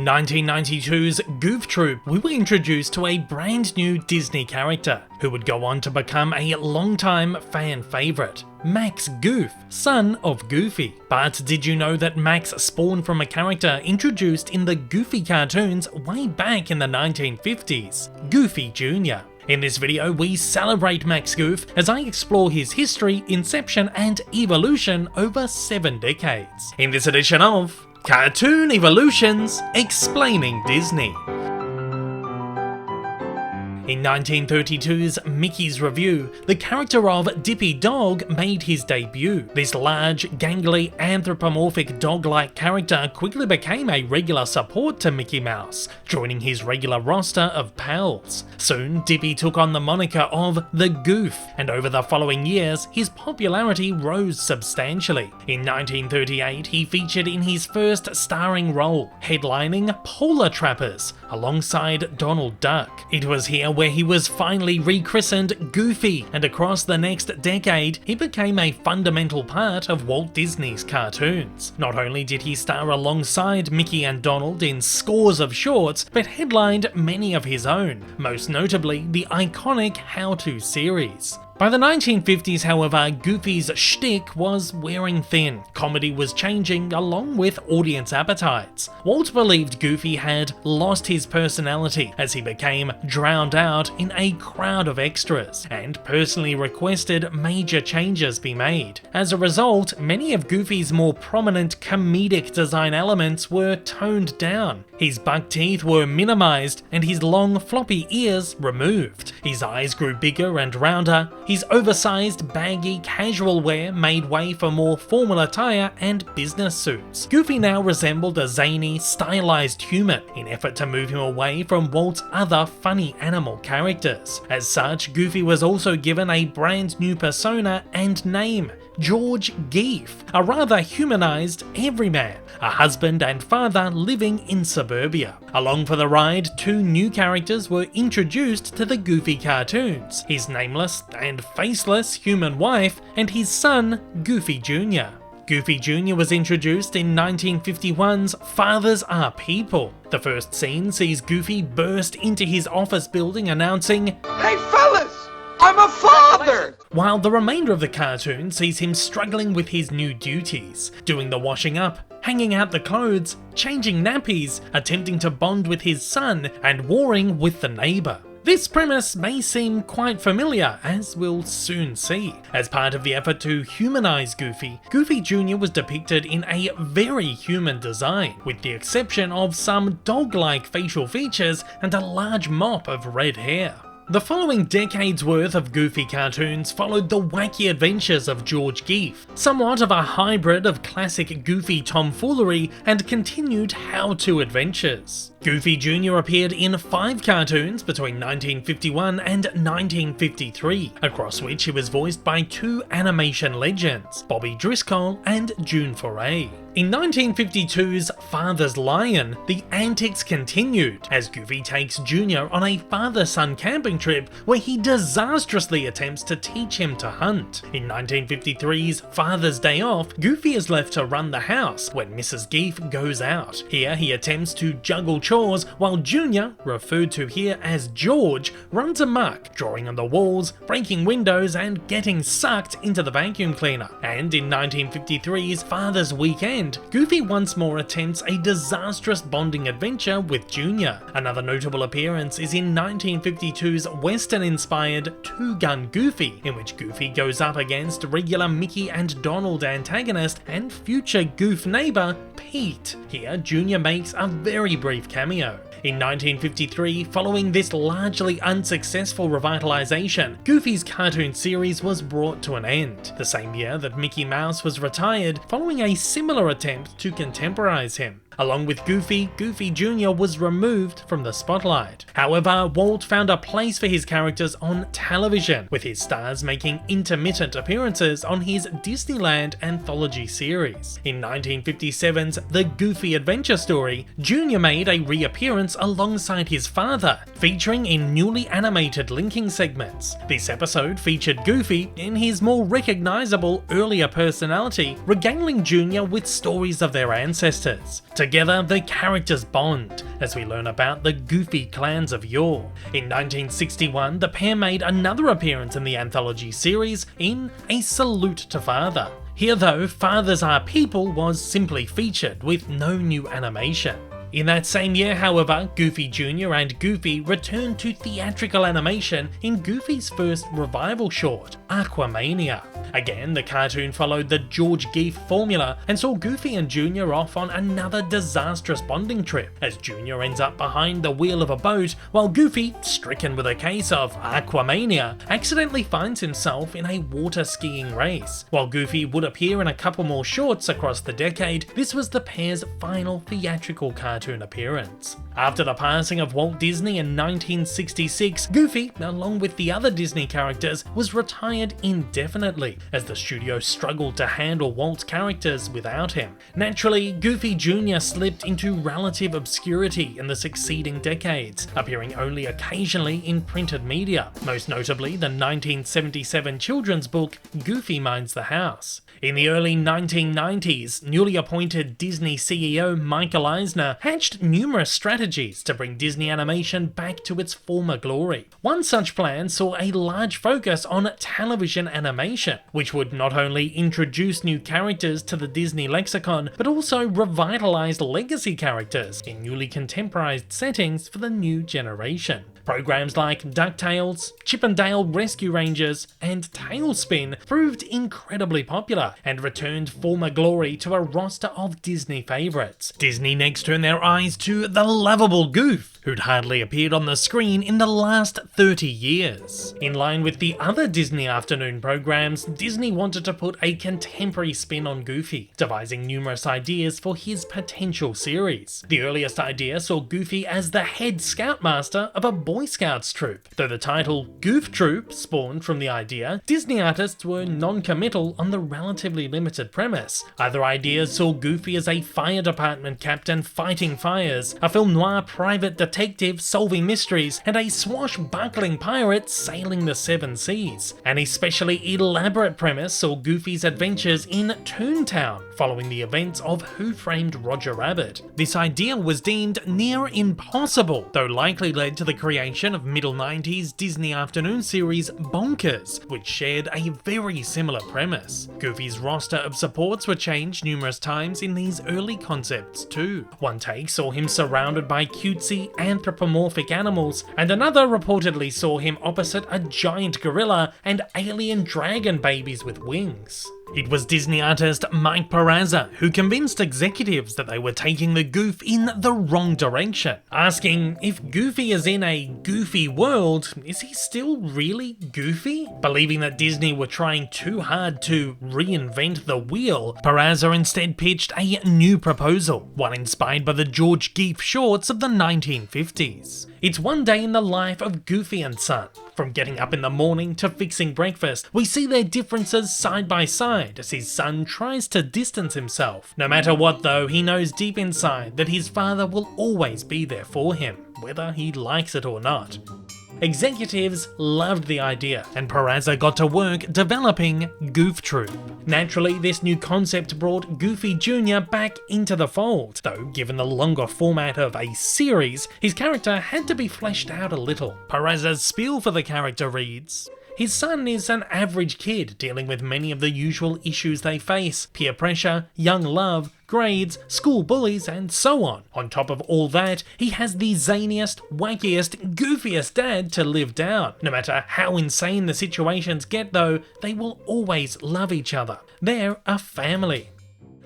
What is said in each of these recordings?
In 1992's Goof Troop, we were introduced to a brand new Disney character, who would go on to become a longtime fan favourite, Max Goof, son of Goofy. But did you know that Max spawned from a character introduced in the Goofy cartoons way back in the 1950s, Goofy Jr.? In this video, we celebrate Max Goof as I explore his history, inception, and evolution over 7 decades. In this edition of Cartoon Evolutions Explaining Disney. In 1932's Mickey's Review, the character of Dippy Dog made his debut. This large, gangly, anthropomorphic dog-like character quickly became a regular support to Mickey Mouse, joining his regular roster of pals. Soon, Dippy took on the moniker of the Goof, and over the following years, his popularity rose substantially. In 1938, he featured in his first starring role, headlining Polar Trappers, alongside Donald Duck. It was here where he was finally rechristened Goofy, and across the next decade, he became a fundamental part of Walt Disney's cartoons. Not only did he star alongside Mickey and Donald in scores of shorts, but headlined many of his own, most notably the iconic How To series. By the 1950s, however, Goofy's shtick was wearing thin. Comedy was changing along with audience appetites. Walt believed Goofy had lost his personality as he became drowned out in a crowd of extras, and personally requested major changes be made. As a result, many of Goofy's more prominent comedic design elements were toned down. His buck teeth were minimized and his long floppy ears removed. His eyes grew bigger and rounder. His oversized, baggy, casual wear made way for more formal attire and business suits. Goofy now resembled a zany, stylized human, in effort to move him away from Walt's other funny animal characters. As such, Goofy was also given a brand new persona and name, George Geef, a rather humanized everyman, a husband and father living in suburbia. Along for the ride, 2 new characters were introduced to the Goofy cartoons, his nameless and faceless human wife and his son, Goofy Jr. Goofy Jr. was introduced in 1951's Fathers Are People. The first scene sees Goofy burst into his office building announcing, "Hey fellas! I'm a father!" While the remainder of the cartoon sees him struggling with his new duties, doing the washing up, hanging out the clothes, changing nappies, attempting to bond with his son, and warring with the neighbour. This premise may seem quite familiar, as we'll soon see. As part of the effort to humanize Goofy, Goofy Jr. was depicted in a very human design, with the exception of some dog-like facial features and a large mop of red hair. The following decade's worth of Goofy cartoons followed the wacky adventures of George Geef, somewhat of a hybrid of classic Goofy tomfoolery and continued how-to adventures. Goofy Jr. appeared in 5 cartoons between 1951 and 1953, across which he was voiced by 2 animation legends, Bobby Driscoll and June Foray. In 1952's Father's Lion, the antics continued as Goofy takes Jr. on a father-son camping trip where he disastrously attempts to teach him to hunt. In 1953's Father's Day Off, Goofy is left to run the house when Mrs. Geef goes out. Here he attempts to juggle chores while Jr., referred to here as George, runs amok, drawing on the walls, breaking windows and getting sucked into the vacuum cleaner. And in 1953's Father's Weekend, Goofy once more attempts a disastrous bonding adventure with Jr. Another notable appearance is in 1952's Western-inspired Two Gun Goofy, in which Goofy goes up against regular Mickey and Donald antagonist and future Goof neighbour, Pete. Here, Jr. makes a very brief cameo. In 1953, following this largely unsuccessful revitalization, Goofy's cartoon series was brought to an end, the same year that Mickey Mouse was retired following a similar attempt to contemporize him. Along with Goofy, Goofy Jr. was removed from the spotlight. However, Walt found a place for his characters on television, with his stars making intermittent appearances on his Disneyland anthology series. In 1957's The Goofy Adventure Story, Jr. made a reappearance alongside his father, featuring in newly animated linking segments. This episode featured Goofy in his more recognizable earlier personality, regaling Jr. with stories of their ancestors. Together, the characters bond as we learn about the goofy clans of yore. In 1961, the pair made another appearance in the anthology series in A Salute to Father. Here though, Fathers Are People was simply featured with no new animation. In that same year, however, Goofy Jr. and Goofy returned to theatrical animation in Goofy's first revival short, Aquamania. Again, the cartoon followed the George Geef formula and saw Goofy and Jr. off on another disastrous bonding trip, as Jr. ends up behind the wheel of a boat, while Goofy, stricken with a case of Aquamania, accidentally finds himself in a water skiing race. While Goofy would appear in a couple more shorts across the decade, this was the pair's final theatrical cartoon appearance. After the passing of Walt Disney in 1966, Goofy, along with the other Disney characters, was retired indefinitely, as the studio struggled to handle Walt's characters without him. Naturally, Goofy Jr. slipped into relative obscurity in the succeeding decades, appearing only occasionally in printed media, most notably the 1977 children's book Goofy Minds the House. In the early 1990s, newly appointed Disney CEO Michael Eisner hatched numerous strategies to bring Disney animation back to its former glory. One such plan saw a large focus on television animation, which would not only introduce new characters to the Disney lexicon, but also revitalize legacy characters in newly contemporized settings for the new generation. Programs like DuckTales, Chip 'n Dale Rescue Rangers, and Tailspin proved incredibly popular and returned former glory to a roster of Disney favourites. Disney next turned their eyes to the lovable Goof, who'd hardly appeared on the screen in the last 30 years. In line with the other Disney afternoon programs, Disney wanted to put a contemporary spin on Goofy, devising numerous ideas for his potential series. The earliest idea saw Goofy as the head scoutmaster of a Boy Scouts troop. Though the title Goof Troop spawned from the idea, Disney artists were non-committal on the relatively limited premise. Other ideas saw Goofy as a fire department captain fighting fires, a film noir private detective solving mysteries, and a swashbuckling pirate sailing the seven seas. An especially elaborate premise saw Goofy's adventures in Toontown, following the events of Who Framed Roger Rabbit. This idea was deemed near impossible, though likely led to the creation of middle 90s Disney afternoon series Bonkers, which shared a very similar premise. Goofy's roster of supports were changed numerous times in these early concepts too. One take saw him surrounded by cutesy anthropomorphic animals, and another reportedly saw him opposite a giant gorilla and alien dragon babies with wings. It was Disney artist Mike Perazza who convinced executives that they were taking the Goof in the wrong direction, asking if Goofy is in a goofy world, is he still really goofy? Believing that Disney were trying too hard to reinvent the wheel, Perazza instead pitched a new proposal, one inspired by the George Geef shorts of the 1950s. It's one day in the life of Goofy and Son. From getting up in the morning to fixing breakfast, we see their differences side by side as his son tries to distance himself. No matter what though, he knows deep inside that his father will always be there for him, whether he likes it or not. Executives loved the idea, and Perazza got to work developing Goof Troop. Naturally, this new concept brought Goofy Jr. back into the fold, though given the longer format of a series, his character had to be fleshed out a little. Perazza's spiel for the character reads: his son is an average kid dealing with many of the usual issues they face: peer pressure, young love, grades, school bullies, and so on. On top of all that, he has the zaniest, wackiest, goofiest dad to live down. No matter how insane the situations get though, they will always love each other. They're a family.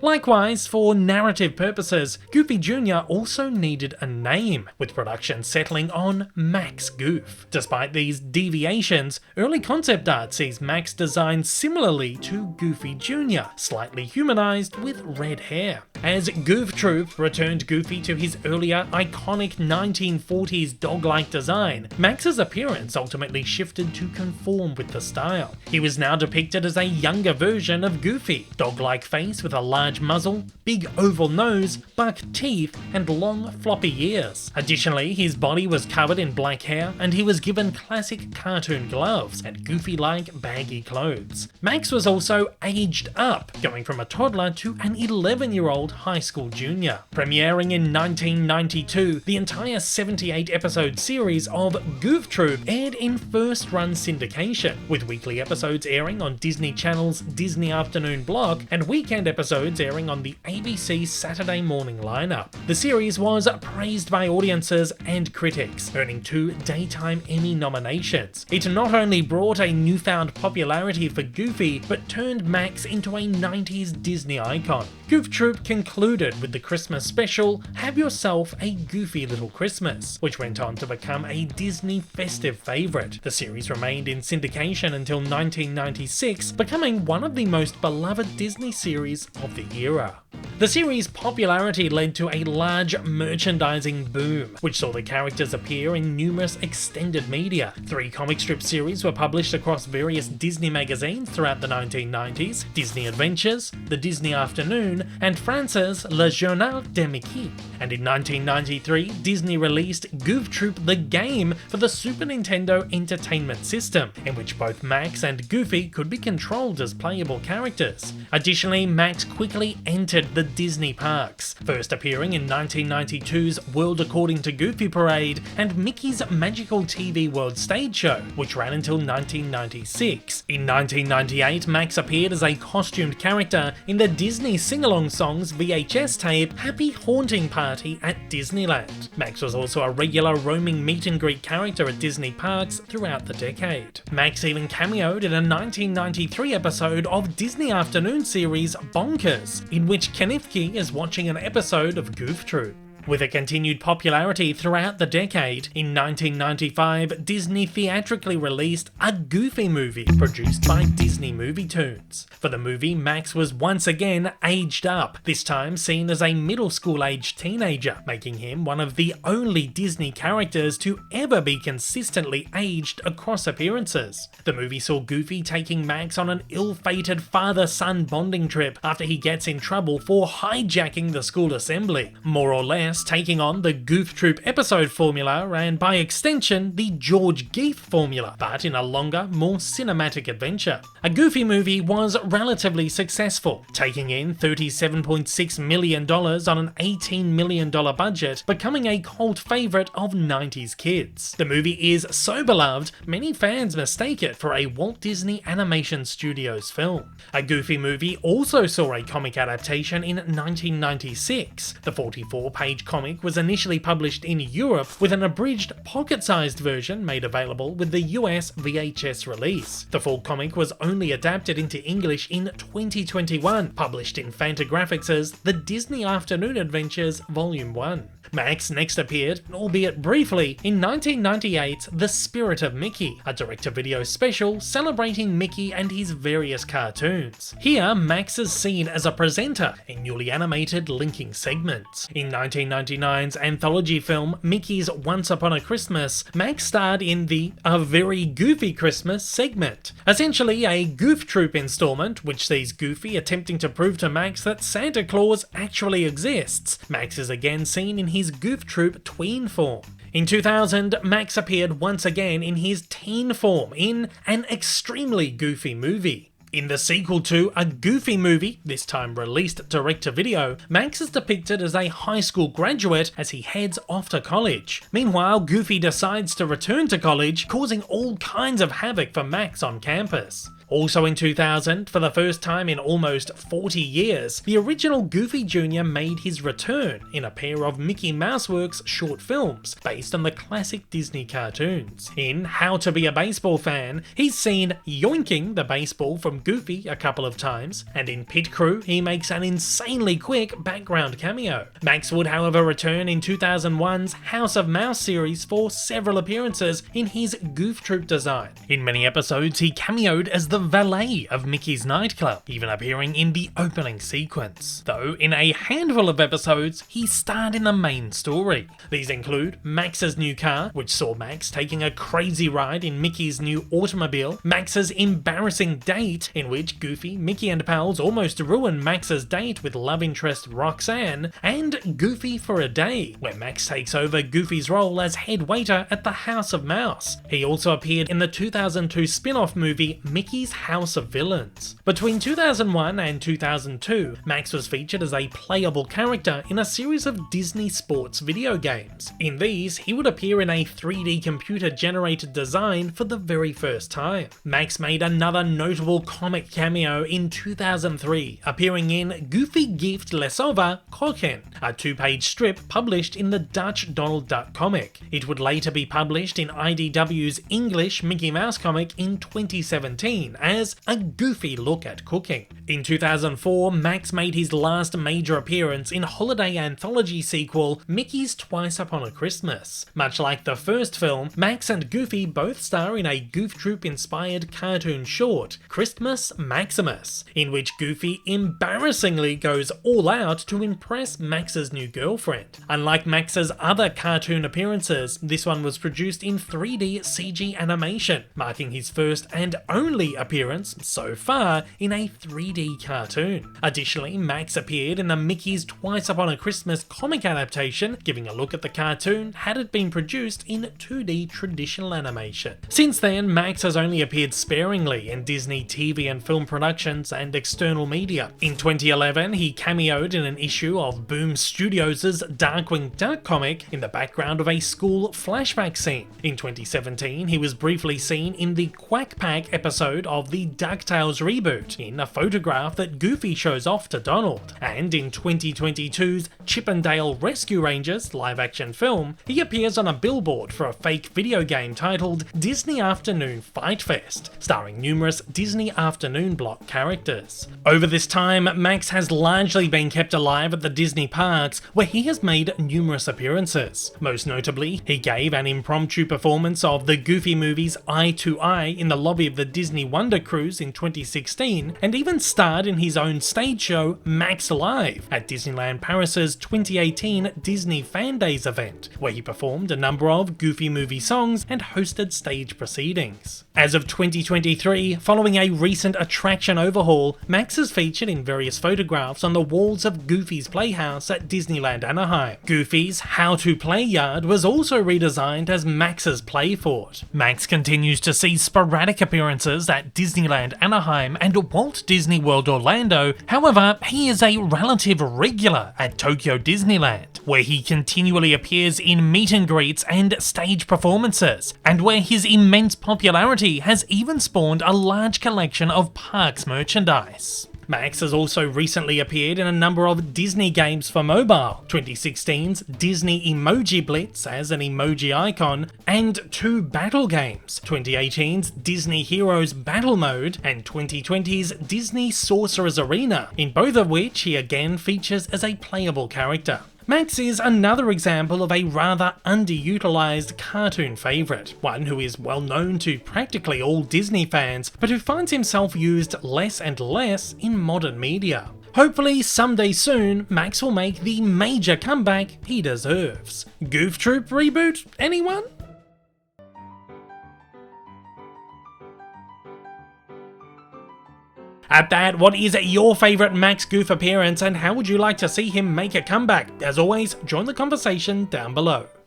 Likewise, for narrative purposes, Goofy Jr. also needed a name, with production settling on Max Goof. Despite these deviations, early concept art sees Max designed similarly to Goofy Jr., slightly humanized with red hair. As Goof Troop returned Goofy to his earlier iconic 1940s dog-like design, Max's appearance ultimately shifted to conform with the style. He was now depicted as a younger version of Goofy, dog-like face with a large large muzzle, big oval nose, buck teeth, and long floppy ears. Additionally, his body was covered in black hair, and he was given classic cartoon gloves and Goofy-like baggy clothes. Max was also aged up, going from a toddler to an 11-year-old high school junior. Premiering in 1992, the entire 78-episode series of Goof Troop aired in first-run syndication, with weekly episodes airing on Disney Channel's Disney Afternoon block and weekend episodes airing on the ABC Saturday morning lineup. The series was praised by audiences and critics, earning 2 Daytime Emmy nominations. It not only brought a newfound popularity for Goofy, but turned Max into a 90s Disney icon. Goof Troop concluded with the Christmas special, Have Yourself a Goofy Little Christmas, which went on to become a Disney festive favourite. The series remained in syndication until 1996, becoming one of the most beloved Disney series of the era. The series' popularity led to a large merchandising boom, which saw the characters appear in numerous extended media. 3 comic strip series were published across various Disney magazines throughout the 1990s, Disney Adventures, The Disney Afternoon, and France's Le Journal de Mickey. And in 1993, Disney released Goof Troop the Game for the Super Nintendo Entertainment System, in which both Max and Goofy could be controlled as playable characters. Additionally, Max quickly entered the Disney parks, first appearing in 1992's World According to Goofy Parade and Mickey's Magical TV World Stage Show, which ran until 1996. In 1998, Max appeared as a costumed character in the Disney sing-along songs VHS tape Happy Haunting Party at Disneyland. Max was also a regular roaming meet and greet character at Disney parks throughout the decade. Max even cameoed in a 1993 episode of Disney Afternoon series Bonkers, in which Kenifke is watching an episode of Goof Troop. With a continued popularity throughout the decade, in 1995, Disney theatrically released a Goofy movie produced by Disney Movie Tunes. For the movie, Max was once again aged up, this time seen as a middle school-aged teenager, making him one of the only Disney characters to ever be consistently aged across appearances. The movie saw Goofy taking Max on an ill-fated father-son bonding trip after he gets in trouble for hijacking the school assembly, more or less taking on the Goof Troop episode formula and, by extension, the George Geef formula, but in a longer, more cinematic adventure. A Goofy movie was relatively successful, taking in $37.6 million on an $18 million budget, becoming a cult favourite of 90s kids. The movie is so beloved, many fans mistake it for a Walt Disney Animation Studios film. A Goofy movie also saw a comic adaptation in 1996. The 44-page comic was initially published in Europe with an abridged pocket-sized version made available with the US VHS release. The full comic was only adapted into English in 2021, published in Fantagraphics' The Disney Afternoon Adventures Volume 1. Max next appeared, albeit briefly, in 1998's The Spirit of Mickey, a direct-to-video special celebrating Mickey and his various cartoons. Here, Max is seen as a presenter in newly animated linking segments. In 1999's anthology film Mickey's Once Upon a Christmas, Max starred in the A Very Goofy Christmas segment, essentially a Goof Troop installment which sees Goofy attempting to prove to Max that Santa Claus actually exists. Max is again seen in his Goof Troop tween form. In 2000, Max appeared once again in his teen form in an extremely goofy movie. In the sequel to A Goofy Movie, this time released direct-to-video, Max is depicted as a high school graduate as he heads off to college. Meanwhile, Goofy decides to return to college, causing all kinds of havoc for Max on campus. Also in 2000, for the first time in almost 40 years, the original Goofy Jr. made his return in a pair of Mickey Mouse Works short films based on the classic Disney cartoons. In How to Be a Baseball Fan, he's seen yoinking the baseball from Goofy a couple of times, and in Pit Crew, he makes an insanely quick background cameo. Max would, however, return in 2001's House of Mouse series for several appearances in his Goof Troop design. In many episodes, he cameoed as the valet of Mickey's nightclub, even appearing in the opening sequence. Though in a handful of episodes, he starred in the main story. These include Max's new car, which saw Max taking a crazy ride in Mickey's new automobile, Max's embarrassing date, in which Goofy, Mickey and pals almost ruin Max's date with love interest Roxanne, and Goofy for a Day, where Max takes over Goofy's role as head waiter at the House of Mouse. He also appeared in the 2002 spin-off movie Mickey's House of Villains. Between 2001 and 2002, Max was featured as a playable character in a series of Disney sports video games. In these, he would appear in a 3D computer-generated design for the very first time. Max made another notable comic cameo in 2003, appearing in Goofy Gift Lesover Kochen, a 2-page strip published in the Dutch Donald Duck comic. It would later be published in IDW's English Mickey Mouse comic in 2017 as A Goofy Look at Cooking. In 2004, Max made his last major appearance in holiday anthology sequel Mickey's Twice Upon a Christmas. Much like the first film, Max and Goofy both star in a Goof Troop inspired cartoon short, Christmas Maximus, in which Goofy embarrassingly goes all out to impress Max's new girlfriend. Unlike Max's other cartoon appearances, this one was produced in 3D CG animation, marking his first and only appearance so far in a 3D cartoon. Additionally, Max appeared in the Mickey's Twice Upon a Christmas comic adaptation, giving a look at the cartoon had it been produced in 2D traditional animation. Since then, Max has only appeared sparingly in Disney TV and film productions and external media. In 2011, he cameoed in an issue of Boom Studios' Darkwing Duck comic in the background of a school flashback scene. In 2017, he was briefly seen in the Quack Pack episode of the DuckTales reboot, in a photograph that Goofy shows off to Donald. And in 2022's Chip 'n Dale Rescue Rangers live-action film, he appears on a billboard for a fake video game titled Disney Afternoon Fight Fest, starring numerous Disney Afternoon Block characters. Over this time, Max has largely been kept alive at the Disney parks, where he has made numerous appearances. Most notably, he gave an impromptu performance of the Goofy movie's Eye to Eye in the lobby of the Disney Wonder Cruise in 2016, and even starred in his own stage show Max Live at Disneyland Paris's 2018 Disney Fan Days event, where he performed a number of Goofy movie songs and hosted stage proceedings. As of 2023, following a recent attraction overhaul, Max is featured in various photographs on the walls of Goofy's Playhouse at Disneyland Anaheim. Goofy's How to Play Yard was also redesigned as Max's Play Fort. Max continues to see sporadic appearances at Disneyland Anaheim and Walt Disney World Orlando. However, he is a relative regular at Tokyo Disneyland, where he continually appears in meet and greets and stage performances, and where his immense popularity has even spawned a large collection of parks merchandise. Max has also recently appeared in a number of Disney games for mobile, 2016's Disney Emoji Blitz as an emoji icon, and 2 battle games, 2018's Disney Heroes Battle Mode and 2020's Disney Sorcerer's Arena, in both of which he again features as a playable character. Max is another example of a rather underutilized cartoon favourite, one who is well known to practically all Disney fans, but who finds himself used less and less in modern media. Hopefully someday soon, Max will make the major comeback he deserves. Goof Troop reboot, anyone? At that, what is your favourite Max Goof appearance and how would you like to see him make a comeback? As always, join the conversation down below.